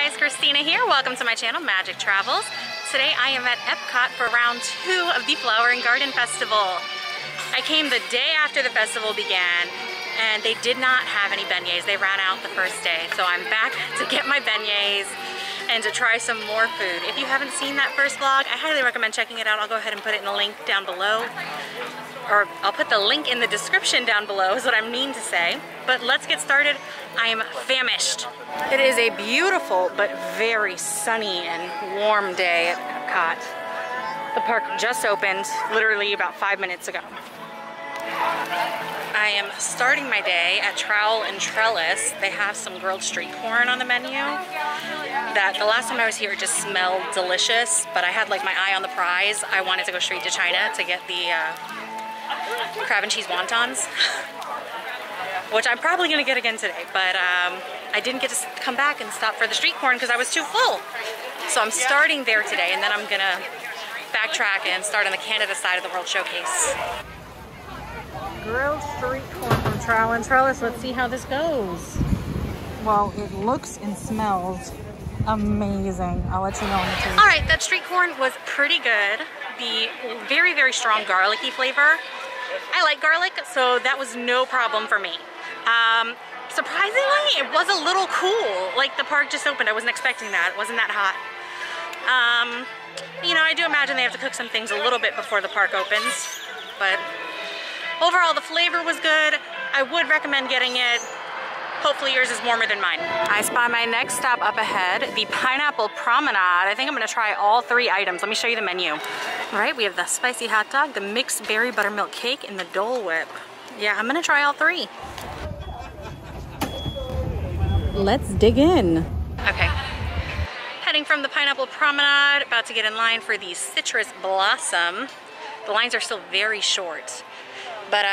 guys, Christina here. Welcome to my channel, Magic Travels. Today I am at Epcot for round 2 of the Flower and Garden Festival. I came the day after the festival began and they did not have any beignets. They ran out the first day. So I'm back to get my beignets and to try some more food. If you haven't seen that first vlog, I highly recommend checking it out. I'll go ahead and put it in the link down below. Or I'll put the link in the description down below is what I mean to say. But let's get started. I am famished. It is a beautiful but very sunny and warm day at Epcot. The park just opened literally about 5 minutes ago. I am starting my day at Trowel and Trellis. They have some grilled street corn on the menu. That the last time I was here it just smelled delicious, but I had like my eye on the prize. I wanted to go straight to China to get the crab and cheese wontons, which I'm probably gonna get again today, but I didn't get to come back and stop for the street corn because I was too full. So I'm starting there today, and then I'm gonna backtrack and start on the Canada side of the World Showcase. Grilled street corn from Trowel and Trellis. Let's see how this goes. Well, it looks and smells amazing. I'll let you know in the taste. All right, that street corn was pretty good. The very, very strong garlicky flavor. I like garlic, so that was no problem for me. Surprisingly, it was a little cool. Like the park just opened, I wasn't expecting that. It wasn't that hot. You know, I do imagine they have to cook some things a little bit before the park opens, but overall the flavor was good. I would recommend getting it. Hopefully yours is warmer than mine. I spy my next stop up ahead, the Pineapple Promenade. I think I'm gonna try all 3 items. Let me show you the menu. All right, we have the spicy hot dog, the mixed berry buttermilk cake, and the Dole Whip. Yeah, I'm gonna try all 3. Let's dig in. Okay, heading from the Pineapple Promenade, about to get in line for the Citrus Blossom. The lines are still very short, but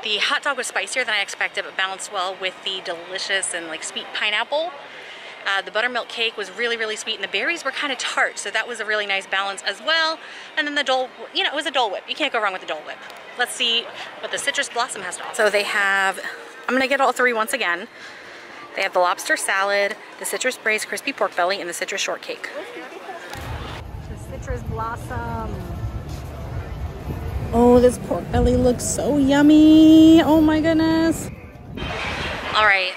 the hot dog was spicier than I expected, but balanced well with the delicious and like sweet pineapple. The buttermilk cake was really, really sweet, and the berries were kind of tart, so that was a really nice balance as well. And then the Dole, you know, it was a Dole Whip. You can't go wrong with the Dole Whip. Let's see what the Citrus Blossom has to offer. So they have, I'm gonna get all 3 once again. They have the lobster salad, the citrus braised crispy pork belly, and the citrus shortcake. The Citrus Blossom. Oh, this pork belly looks so yummy. Oh my goodness. All right,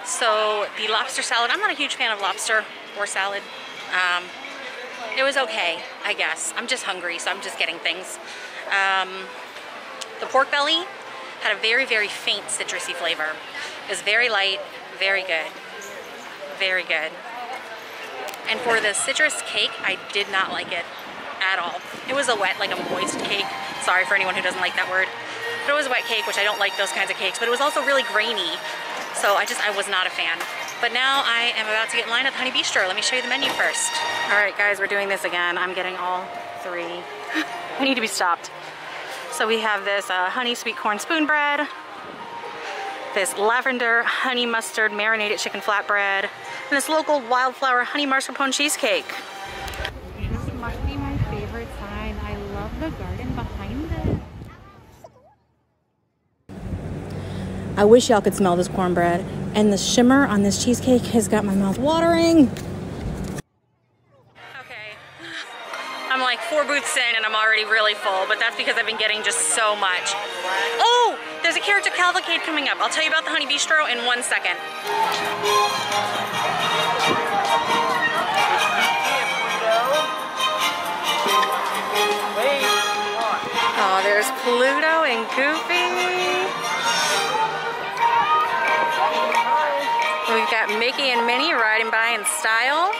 so the lobster salad, I'm not a huge fan of lobster or salad. It was okay, I guess. I'm just hungry, so I'm just getting things. The pork belly had a very, very faint citrusy flavor. It was very light, very good, very good. And for the citrus cake, I did not like it at all. It was a wet, like a moist cake. Sorry for anyone who doesn't like that word. But it was a wet cake, which I don't like those kinds of cakes, but it was also really grainy. So I was not a fan. But now I am about to get in line at the Honey Bistro. Let me show you the menu first. All right, guys, we're doing this again. I'm getting all 3. I need to be stopped. So we have this honey sweet corn spoon bread, this lavender honey mustard marinated chicken flatbread, and this local wildflower honey mascarpone cheesecake. This might be my favorite side. I love the garden behind it. I wish y'all could smell this cornbread, and the shimmer on this cheesecake has got my mouth watering. Okay, I'm like 4 booths in and I'm already really full, but that's because I've been getting just so much. Oh, there's a character cavalcade coming up. I'll tell you about the Honey Bistro in 1 second. Oh, there's Pluto and Goofy. We've got Mickey and Minnie riding by in style.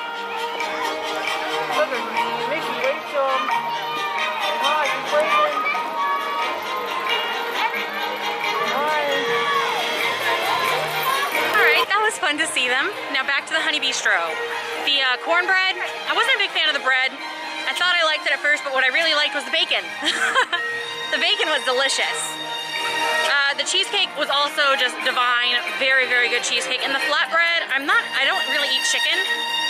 Alright, that was fun to see them. Now back to the Honey Bistro. The cornbread, I wasn't a big fan of the bread. I thought I liked it at first, but what I really liked was the bacon. The bacon was delicious. The cheesecake was also just divine. Very, very good cheesecake. And the flatbread, I don't really eat chicken.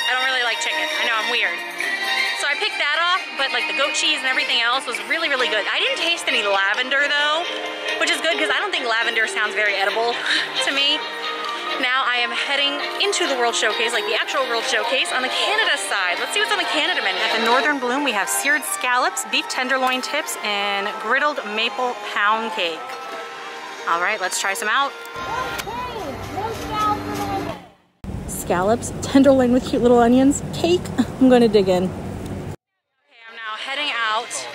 I don't really like chicken. I know, I'm weird. So I picked that off, but like the goat cheese and everything else was really, really good. I didn't taste any lavender though, which is good because I don't think lavender sounds very edible to me. Now I am heading into the World Showcase, like the actual World Showcase, on the Canada side. Let's see what's on the Canada menu. At the Northern Bloom, we have seared scallops, beef tenderloin tips, and griddled maple pound cake. All right, let's try some out. Scallops, tenderloin with cute little onions, cake. I'm gonna dig in. Okay, I'm now heading out,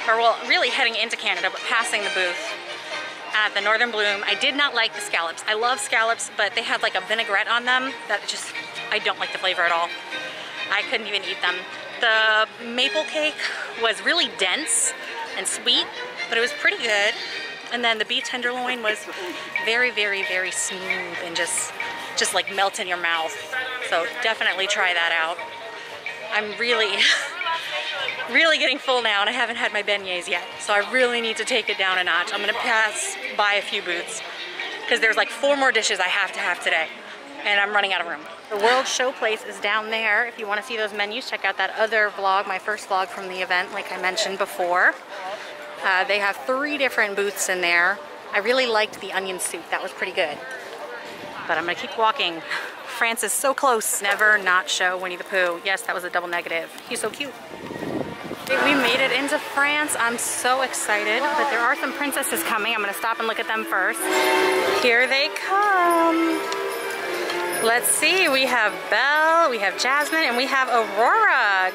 or well, really heading into Canada, but passing the booth at the Northern Bloom. I did not like the scallops. I love scallops, but they had like a vinaigrette on them that just, I don't like the flavor at all. I couldn't even eat them. The maple cake was really dense and sweet, but it was pretty good. And then the beef tenderloin was very, very, very smooth and just like melt in your mouth. So definitely try that out. I'm really, really getting full now and I haven't had my beignets yet. So I really need to take it down a notch. I'm gonna pass by a few booths because there's like 4 more dishes I have to have today and I'm running out of room. The World Showplace is down there. If you wanna see those menus, check out that other vlog, my first vlog from the event, like I mentioned before. They have 3 different booths in there. I really liked the onion soup, that was pretty good. But I'm gonna keep walking. France is so close. Never not show Winnie the Pooh. Yes, that was a double negative. He's so cute. We made it into France. I'm so excited, but there are some princesses coming. I'm gonna stop and look at them first. Here they come. Let's see, we have Belle, we have Jasmine, and we have Aurora.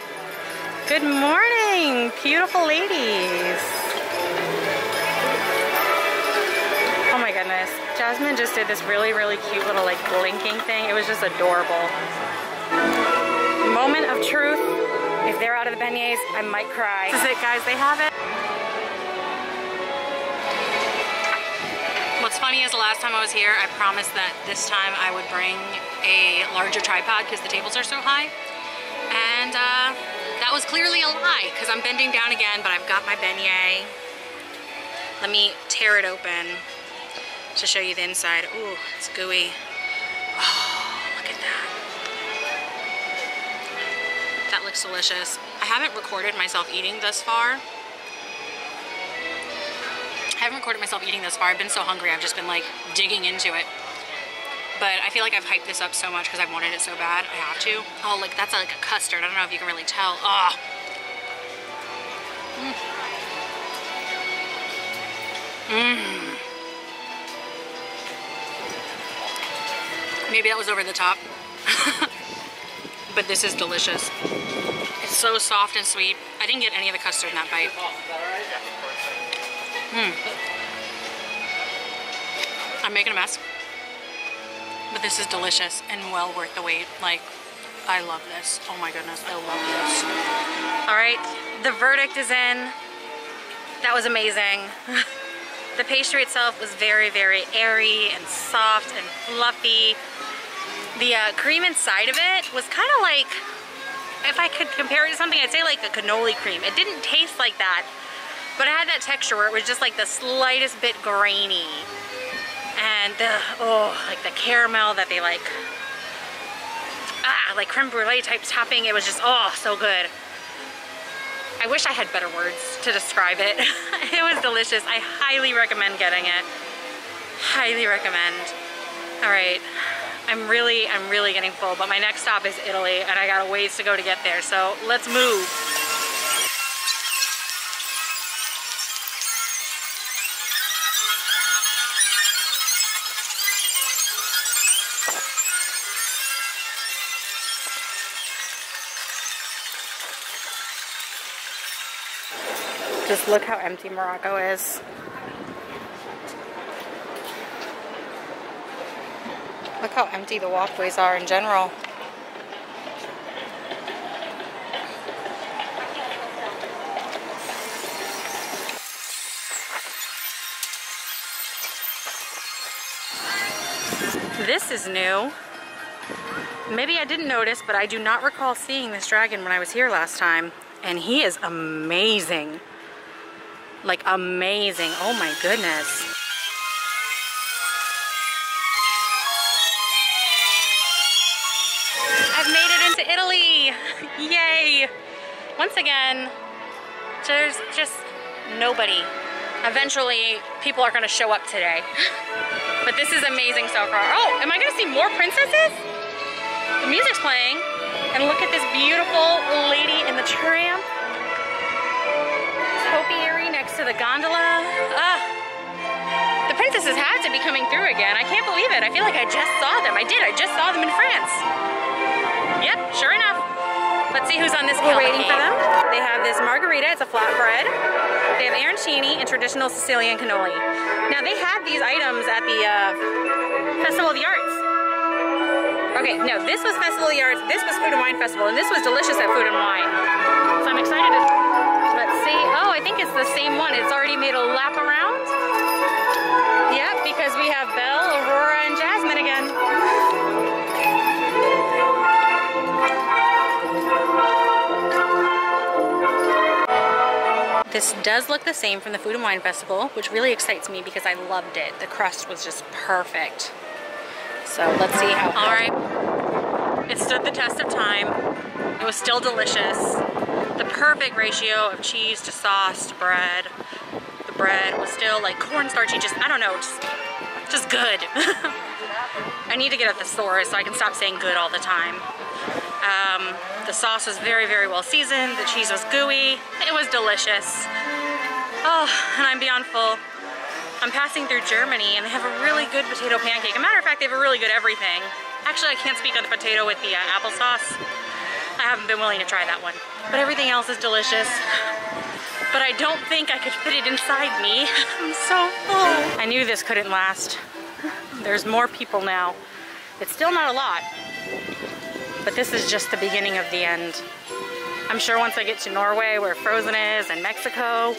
Good morning, beautiful ladies. Oh my goodness. Jasmine just did this really, really cute little like blinking thing. It was just adorable. Moment of truth. If they're out of the beignets, I might cry. This is it, guys, they have it. What's funny is the last time I was here, I promised that this time I would bring a larger tripod because the tables are so high. And that was clearly a lie because I'm bending down again, but I've got my beignet. Let me tear it open to show you the inside. Ooh, it's gooey. Oh, look at that. That looks delicious. I haven't recorded myself eating thus far. I've been so hungry, I've just been like digging into it. But I feel like I've hyped this up so much because I've wanted it so bad. I have to. Oh, like that's like a custard. I don't know if you can really tell. Oh. Mmm. Maybe that was over the top. But this is delicious. It's so soft and sweet. I didn't get any of the custard in that bite. I'm making a mess. But this is delicious and well worth the wait. Like, I love this. Oh my goodness, I love this. All right, the verdict is in. That was amazing. The pastry itself was very, very airy and soft and fluffy. The cream inside of it was kind of like, if I could compare it to something, I'd say like a cannoli cream. It didn't taste like that, but it had that texture where it was just like the slightest bit grainy. And like the caramel that they like creme brulee type topping, it was just, oh, so good. I wish I had better words to describe it. It was delicious. I highly recommend getting it. Highly recommend. All right, I'm really getting full, but my next stop is Italy, and I got a ways to go to get there, so let's move. Just look how empty Morocco is. Look how empty the walkways are in general. This is new. Maybe I didn't notice, but I do not recall seeing this dragon when I was here last time. And he is amazing. Like amazing. Oh my goodness. I've made it into Italy. Yay. Once again, there's just nobody Eventually, people are gonna show up today. But this is amazing so far. Oh, am I gonna see more princesses? The music's playing. And look at this beautiful lady in the tram. Topiary next to the gondola. The princesses had to be coming through again. I can't believe it. I feel like I just saw them. I did, I just saw them in France. Yep, sure enough. Let's see who's on this. We're waiting for them. They have this margarita, it's a flatbread. They have arancini and traditional Sicilian cannoli. Now they had these items at the Festival of the Arts. Okay, no, this was Festival of the Arts, this was Food and Wine Festival, and this was delicious at Food and Wine. So I'm excited to, let's see. Oh, I think it's the same one. It's already made a lap around. Yep, because we have Belle, Aurora, and Jasmine again. This does look the same from the Food and Wine Festival, which really excites me because I loved it. The crust was just perfect. So let's see how. All right, it stood the test of time. It was still delicious. The perfect ratio of cheese to sauce to bread. The bread was still like cornstarchy, just, I don't know, just good. I need to get a thesaurus so I can stop saying good all the time. The sauce was very, very well seasoned. The cheese was gooey. It was delicious. Oh, and I'm beyond full. I'm passing through Germany and they have a really good potato pancake. As a matter of fact, they have a really good everything. Actually, I can't speak on the potato with the applesauce. I haven't been willing to try that one. But everything else is delicious. But I don't think I could fit it inside me. I'm so full. I knew this couldn't last. There's more people now. It's still not a lot. But this is just the beginning of the end. I'm sure once I get to Norway, where Frozen is, and Mexico,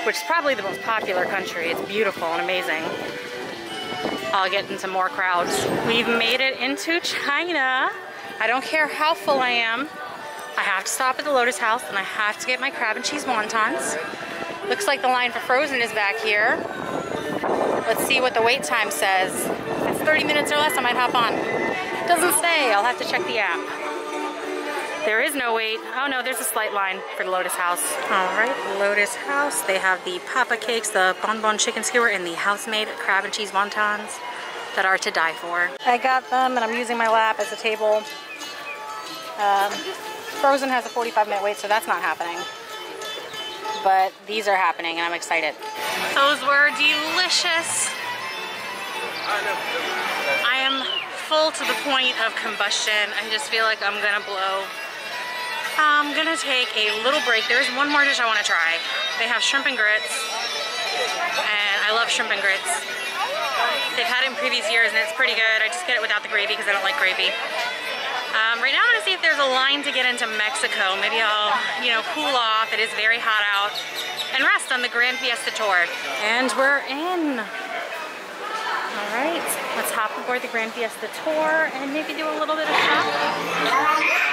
which is probably the most popular country, it's beautiful and amazing, I'll get into more crowds. We've made it into China. I don't care how full I am. I have to stop at the Lotus House and I have to get my crab and cheese wontons. Looks like the line for Frozen is back here. Let's see what the wait time says. If it's 30 minutes or less, I might hop on. Doesn't say, I'll have to check the app. There is no wait. Oh no, there's a slight line for the Lotus House. All right, Lotus House. They have the papa cakes, the bonbon chicken skewer, and the house-made crab and cheese wontons that are to die for. I got them and I'm using my lap as a table. Frozen has a 45-minute wait, so that's not happening. But these are happening and I'm excited. Those were delicious. I am full to the point of combustion. I just feel like I'm gonna blow. I'm gonna take a little break. There's one more dish I wanna try. They have shrimp and grits, and I love shrimp and grits. They've had it in previous years and it's pretty good. I just get it without the gravy because I don't like gravy. Right now I'm gonna see if there's a line to get into Mexico. Maybe I'll, cool off. It is very hot out. And rest on the Grand Fiesta tour. And we're in. All right, let's hop aboard the Grand Fiesta tour and maybe do a little bit of shopping.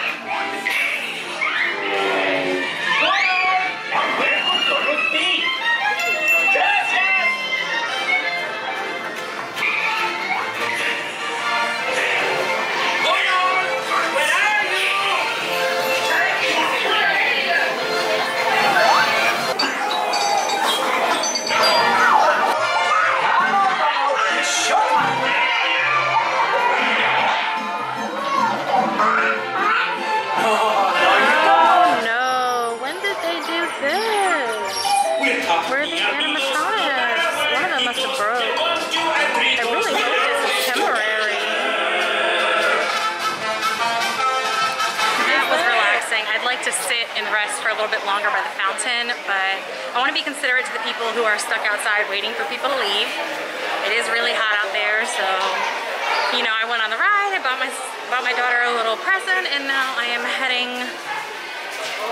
To sit and rest for a little bit longer by the fountain, but I want to be considerate to the people who are stuck outside waiting for people to leave. It is really hot out there, so I went on the ride, I bought my daughter a little present, and now I am heading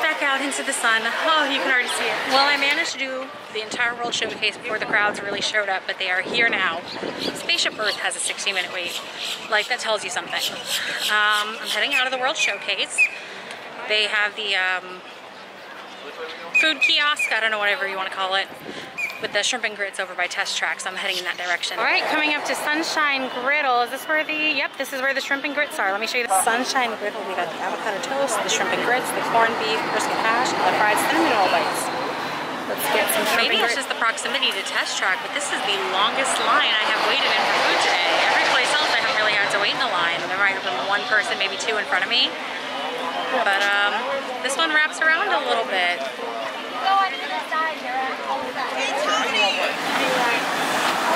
back out into the sun. Oh, you can already see it. Well, I managed to do the entire World Showcase before the crowds really showed up, but they are here now. Spaceship Earth has a 60-minute wait. Like, that tells you something. I'm heading out of the World Showcase. They have the food kiosk, I don't know, whatever you want to call it, with the shrimp and grits over by Test Track, so I'm heading in that direction. All right, coming up to Sunshine Griddle. Is this where yep, this is where the shrimp and grits are. Let me show you the Sunshine Griddle. We got the avocado toast, the shrimp and grits, the corned beef, brisket hash, and the fried cinnamon roll bites. Let's get some shrimp Maybe and it's grits. just the proximity to Test Track, but this is the longest line I have waited in for food today. Every place else I haven't really had to wait in a line. There might have been one person, maybe two in front of me. But this one wraps around a little bit.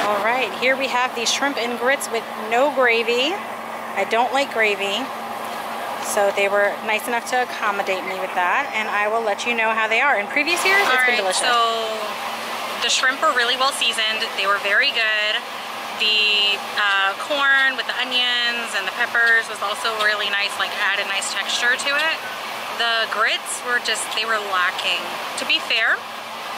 All right, here we have the shrimp and grits with no gravy. I don't like gravy, so they were nice enough to accommodate me with that, and I will let you know how they are. In previous years, it's been delicious. So the shrimp were really well seasoned. They were very good. The corn with the onions and the peppers was also really nice, like added nice texture to it. The grits were just, they were lacking. To be fair,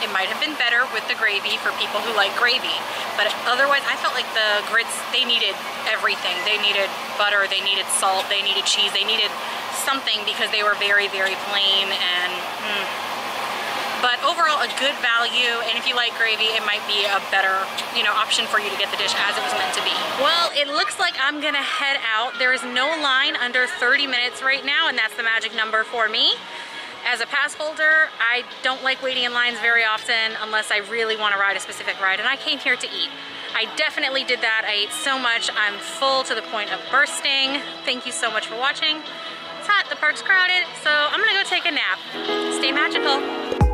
it might have been better with the gravy for people who like gravy, but otherwise I felt like the grits, they needed everything. They needed butter, they needed salt, they needed cheese, they needed something because they were very, very plain and but overall a good value, and if you like gravy, it might be a better, you know, option for you to get the dish as it was meant to be. Well, it looks like I'm gonna head out. There is no line under 30 minutes right now, and that's the magic number for me. As a pass holder, I don't like waiting in lines very often unless I really want to ride a specific ride, and I came here to eat. I definitely did that. I ate so much. I'm full to the point of bursting. Thank you so much for watching. It's hot, the park's crowded, so I'm gonna go take a nap. Stay magical.